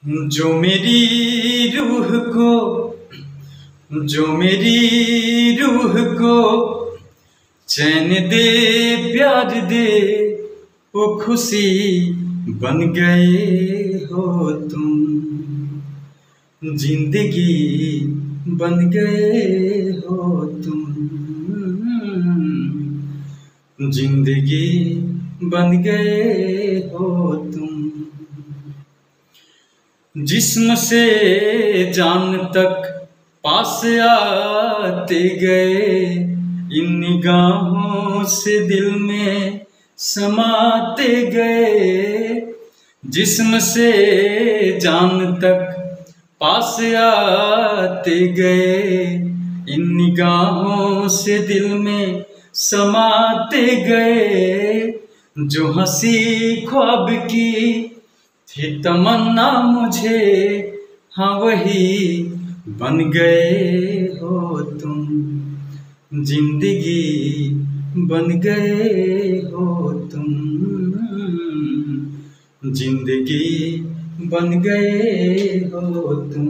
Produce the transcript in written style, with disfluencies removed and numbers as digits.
जो मेरी रूह को जो मेरी रूह को चैन दे प्यार दे वो खुशी बन गए हो तुम। जिंदगी बन गए हो तुम। जिंदगी बन गए हो तुम। जिस्म से जान तक पास आते गए, इन निगाहों से दिल में समाते गए। जिस्म से जान तक पास आते गए, इन निगाहों से दिल में समाते गए। जो हंसी ख्वाब की थी तमन्ना मुझे, हाँ वही बन गए हो तुम। जिंदगी बन गए हो तुम। जिंदगी बन गए हो तुम।